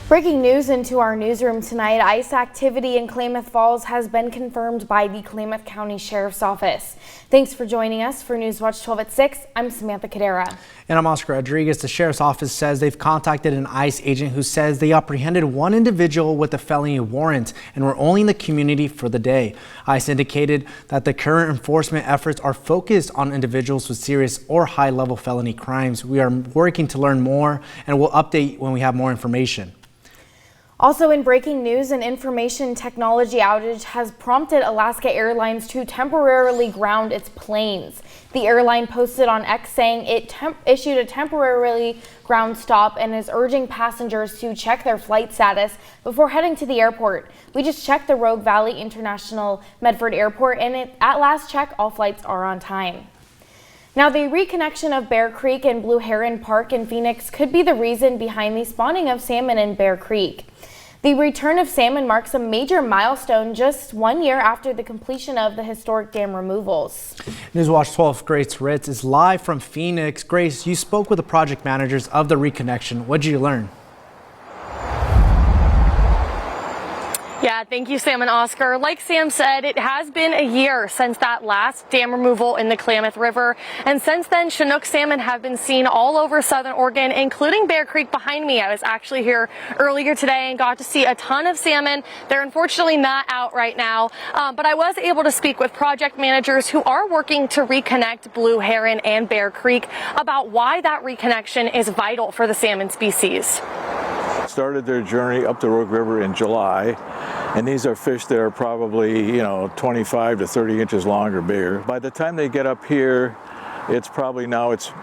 Breaking news into our newsroom tonight, ice activity in Klamath Falls has been confirmed by the Klamath County Sheriff's Office. Thanks for joining us for Newswatch 12 at 6. I'm Samantha Cadera. And I'm Oscar Rodriguez. The Sheriff's Office says they've contacted an ICE agent who says they apprehended one individual with a felony warrant and were only in the community for the day. ICE indicated that the current enforcement efforts are focused on individuals with serious or high-level felony crimes. We are working to learn more and we'll update when we have more information. Also in breaking news, an information technology outage has prompted Alaska Airlines to temporarily ground its planes. The airline posted on X saying it issued a temporarily ground stop and is urging passengers to check their flight status before heading to the airport. We just checked the Rogue Valley International Medford Airport and at last check, all flights are on time. Now, the reconnection of Bear Creek and Blue Heron Park in Phoenix could be the reason behind the spawning of salmon in Bear Creek. The return of salmon marks a major milestone just 1 year after the completion of the historic dam removals. Newswatch 12 Grace Ritz is live from Phoenix. Grace, you spoke with the project managers of the reconnection. What did you learn? Yeah, thank you, Sam and Oscar. Like Sam said, it has been a year since that last dam removal in the Klamath River. And since then, Chinook salmon have been seen all over southern Oregon, including Bear Creek behind me. I was actually here earlier today and got to see a ton of salmon. They're unfortunately not out right now, but I was able to speak with project managers who are working to reconnect Blue Heron and Bear Creek about why that reconnection is vital for the salmon species. Started their journey up the Rogue River in July, and these are fish that are probably 25 to 30 inches long or bigger. By the time they get up here, it's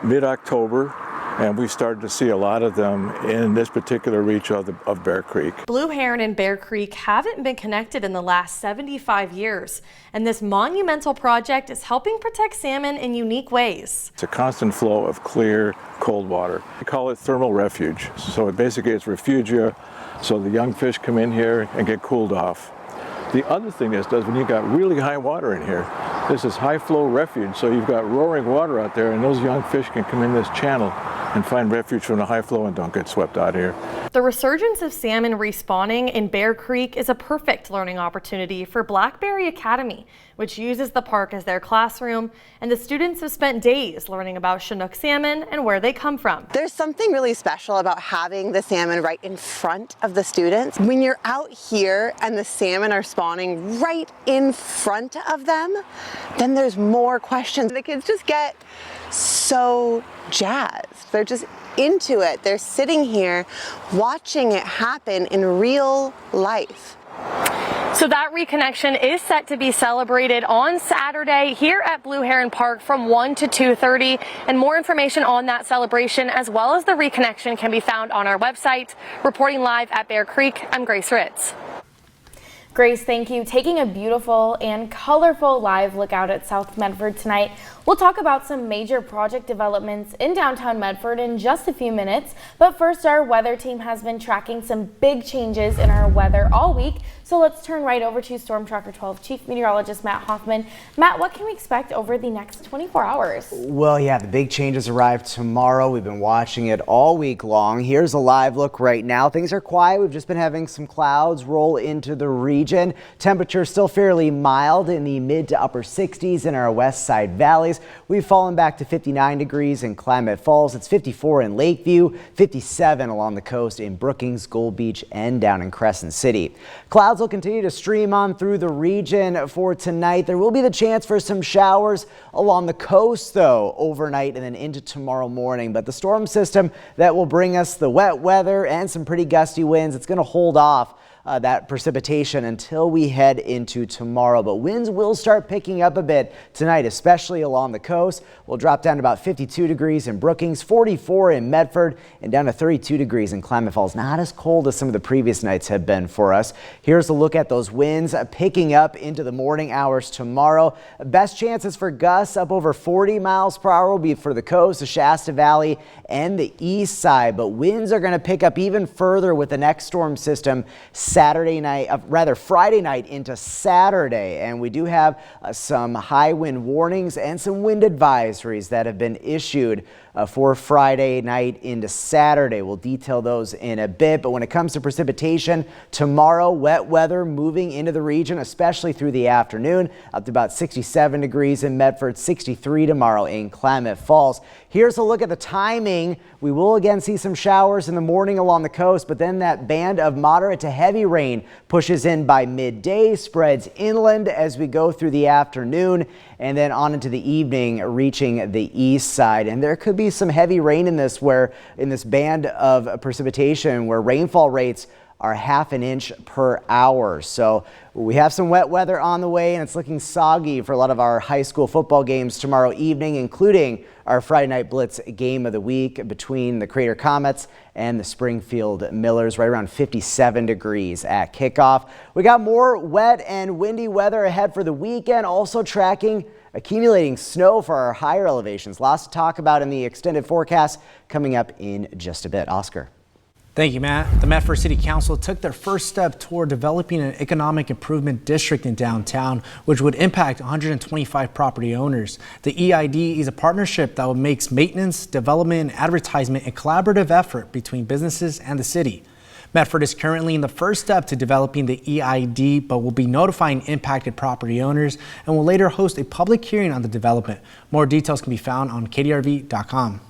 mid-October, and we started to see a lot of them in this particular reach of Bear Creek. Blue Heron and Bear Creek haven't been connected in the last 75 years, and this monumental project is helping protect salmon in unique ways. It's a constant flow of clear, cold water. We call it thermal refuge. So basically it's refugia, so the young fish come in here and get cooled off. The other thing this does, when you've got really high water in here, this is high flow refuge, so you've got roaring water out there and those young fish can come in this channel and find refuge from the high flow and don't get swept out here. The resurgence of salmon respawning in Bear Creek is a perfect learning opportunity for Blackberry Academy, which uses the park as their classroom, and the students have spent days learning about Chinook salmon and where they come from. There's something really special about having the salmon right in front of the students. When you're out here and the salmon are spawning right in front of them, then there's more questions. The kids just get so jazzed. They're just into it. They're sitting here watching it happen in real life. So that reconnection is set to be celebrated on Saturday here at Blue Heron Park from 1 to 2:30. And more information on that celebration as well as the reconnection can be found on our website. Reporting live at Bear Creek, I'm Grace Ritz. Grace, thank you. Taking a beautiful and colorful live look out at South Medford tonight. We'll talk about some major project developments in downtown Medford in just a few minutes. But first, our weather team has been tracking some big changes in our weather all week. So let's turn right over to Storm Tracker 12 Chief Meteorologist Matt Hoffman. Matt, what can we expect over the next 24 hours? Well, yeah, the big changes arrive tomorrow. We've been watching it all week long. Here's a live look right now. Things are quiet. We've just been having some clouds roll into the region. Temperature still fairly mild in the mid to upper 60s in our west side valleys. We've fallen back to 59 degrees in Klamath Falls. It's 54 in Lakeview, 57 along the coast in Brookings, Gold Beach, and down in Crescent City. Clouds will continue to stream on through the region for tonight. There will be the chance for some showers along the coast, though, overnight and then into tomorrow morning. But the storm system that will bring us the wet weather and some pretty gusty winds, it's going to hold off that precipitation until we head into tomorrow. But winds will start picking up a bit tonight, especially along the coast. We'll drop down to about 52 degrees in Brookings, 44 in Medford, and down to 32 degrees in Klamath Falls. Not as cold as some of the previous nights have been for us. Here's a look at those winds picking up into the morning hours tomorrow. Best chances for gusts up over 40 miles per hour will be for the coast, the Shasta Valley, and the east side. But winds are going to pick up even further with the next storm system Friday night into Saturday. And we do have some high wind warnings and some wind advisories that have been issued for Friday night into Saturday. We'll detail those in a bit. But when it comes to precipitation, tomorrow, wet weather moving into the region, especially through the afternoon, up to about 67 degrees in Medford, 63 tomorrow in Klamath Falls. Here's a look at the timing. We will again see some showers in the morning along the coast, but then that band of moderate to heavy rain pushes in by midday, spreads inland as we go through the afternoon, and then on into the evening, reaching the east side. And there could be some heavy rain in this band of precipitation where rainfall rates are ½ an inch per hour. So we have some wet weather on the way, and it's looking soggy for a lot of our high school football games tomorrow evening, including our Friday Night Blitz game of the week between the Crater Comets and the Springfield Millers, right around 57 degrees at kickoff. We got more wet and windy weather ahead for the weekend, also tracking accumulating snow for our higher elevations. Lots to talk about in the extended forecast coming up in just a bit. Oscar. Thank you, Matt. The Medford City Council took their first step toward developing an economic improvement district in downtown, which would impact 125 property owners. The EID is a partnership that makes maintenance, development, advertisement, and collaborative effort between businesses and the city. Medford is currently in the first step to developing the EID, but will be notifying impacted property owners and will later host a public hearing on the development. More details can be found on kdrv.com.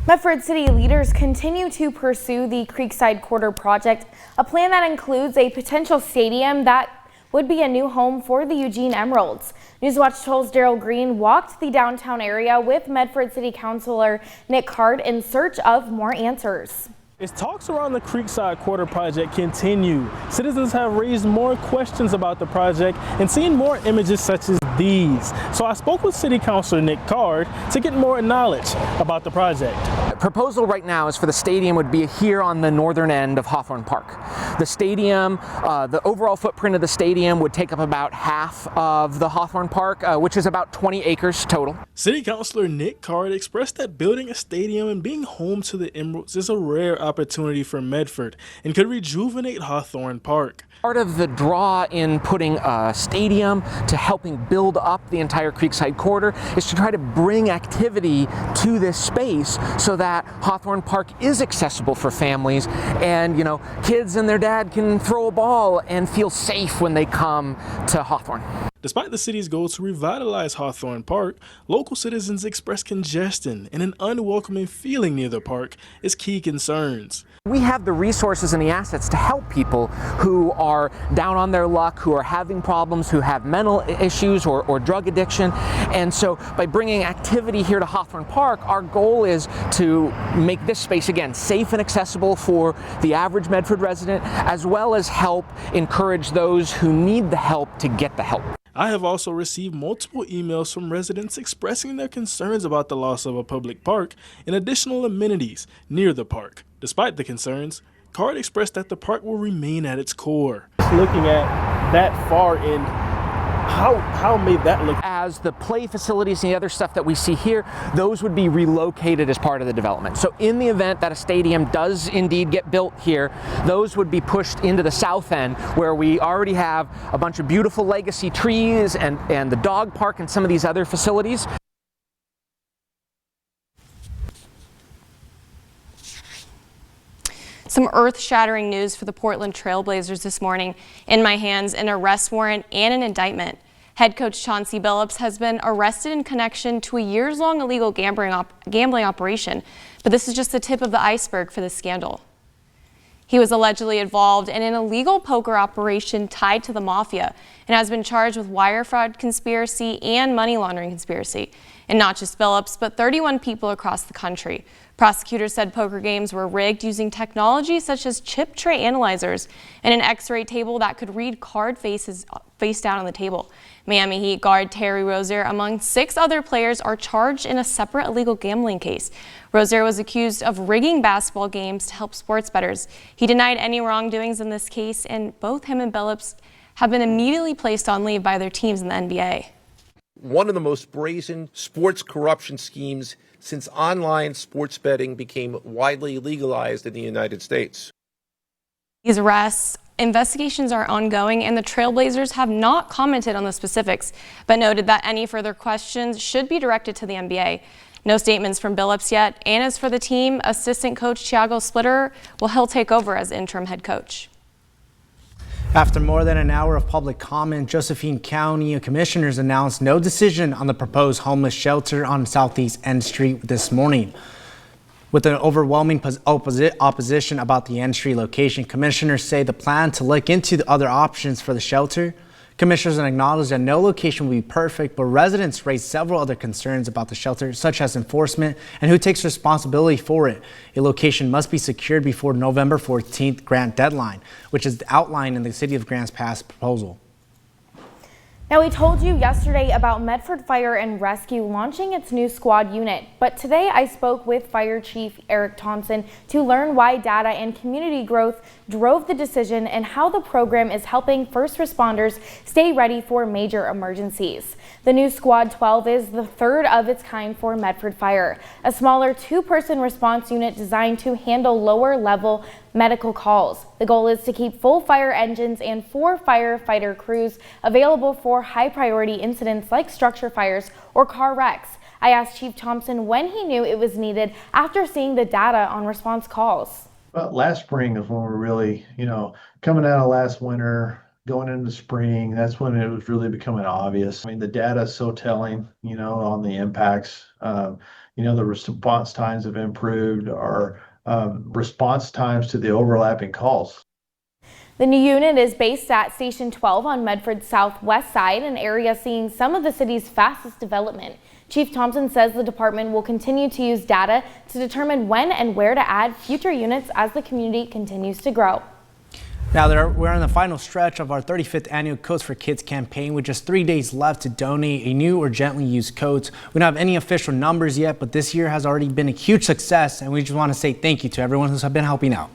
Medford City leaders continue to pursue the Creekside Quarter project, a plan that includes a potential stadium that would be a new home for the Eugene Emeralds. Newswatch 12's Daryl Green walked the downtown area with Medford City Councilor Nick Card in search of more answers. As talks around the Creekside Quarter project continue, citizens have raised more questions about the project and seen more images such as these. So I spoke with City Councilor Nick Card to get more knowledge about the project. Proposal right now is for the stadium would be here on the northern end of Hawthorne Park. The stadium, the overall footprint of the stadium would take up about half of the Hawthorne Park, which is about 20 acres total. City Councilor Nick Card expressed that building a stadium and being home to the Emeralds is a rare opportunity for Medford and could rejuvenate Hawthorne Park. Part of the draw in putting a stadium to helping build up the entire Creekside Quarter is to try to bring activity to this space so that Hawthorne Park is accessible for families and, you know, kids and their dad can throw a ball and feel safe when they come to Hawthorne. Despite the city's goal to revitalize Hawthorne Park, local citizens express congestion and an unwelcoming feeling near the park as key concerns. We have the resources and the assets to help people who are down on their luck, who are having problems, who have mental issues or drug addiction. And so by bringing activity here to Hawthorne Park, our goal is to make this space, again, safe and accessible for the average Medford resident, as well as help encourage those who need the help to get the help. I have also received multiple emails from residents expressing their concerns about the loss of a public park and additional amenities near the park. Despite the concerns, Card expressed that the park will remain at its core. Looking at that far end, how may that look? As the play facilities and the other stuff that we see here, those would be relocated as part of the development. So in the event that a stadium does indeed get built here, those would be pushed into the south end where we already have a bunch of beautiful legacy trees and the dog park and some of these other facilities. Some earth-shattering news for the Portland Trailblazers this morning. In my hands, an arrest warrant and an indictment. Head coach Chauncey Billups has been arrested in connection to a years-long illegal gambling operation, but this is just the tip of the iceberg for this scandal. He was allegedly involved in an illegal poker operation tied to the mafia and has been charged with wire fraud conspiracy and money laundering conspiracy. And not just Billups, but 31 people across the country. Prosecutors said poker games were rigged using technology such as chip tray analyzers and an X-ray table that could read card faces face down on the table. Miami Heat guard Terry Rozier, among 6 other players, are charged in a separate illegal gambling case. Rozier was accused of rigging basketball games to help sports bettors. He denied any wrongdoings in this case, and both him and Billups have been immediately placed on leave by their teams in the NBA. One of the most brazen sports corruption schemes since online sports betting became widely legalized in the United States. These arrests investigations are ongoing and the Trailblazers have not commented on the specifics, but noted that any further questions should be directed to the NBA. No statements from Billups yet, and as for the team, assistant coach Thiago Splitter, well, he'll take over as interim head coach. After more than an hour of public comment, Josephine County commissioners announced no decision on the proposed homeless shelter on Southeast End Street this morning. With an overwhelming opposition about the End Street location, commissioners say the plan to look into the other options for the shelter. Commissioners acknowledge that no location will be perfect, but residents raised several other concerns about the shelter, such as enforcement and who takes responsibility for it. A location must be secured before November 14th grant deadline, which is outlined in the City of Grants Pass proposal. Now, we told you yesterday about Medford Fire and Rescue launching its new squad unit, but today I spoke with Fire Chief Eric Thompson to learn why data and community growth drove the decision and how the program is helping first responders stay ready for major emergencies. The new Squad 12 is the third of its kind for Medford Fire, a smaller two-person response unit designed to handle lower-level medical calls. The goal is to keep full fire engines and 4 firefighter crews available for high-priority incidents like structure fires or car wrecks. I asked Chief Thompson when he knew it was needed after seeing the data on response calls. Well, last spring is when we're really, coming out of last winter, going into spring, that's when it was really becoming obvious. I mean, the data is so telling, on the impacts. The response times have improved. Our response times to the overlapping calls. The new unit is based at Station 12 on Medford's southwest side, an area seeing some of the city's fastest development. Chief Thompson says the department will continue to use data to determine when and where to add future units as the community continues to grow. Now we're in the final stretch of our 35th annual Coats for Kids campaign with just 3 days left to donate a new or gently used coat. We don't have any official numbers yet, but this year has already been a huge success, and we just want to say thank you to everyone who's been helping out.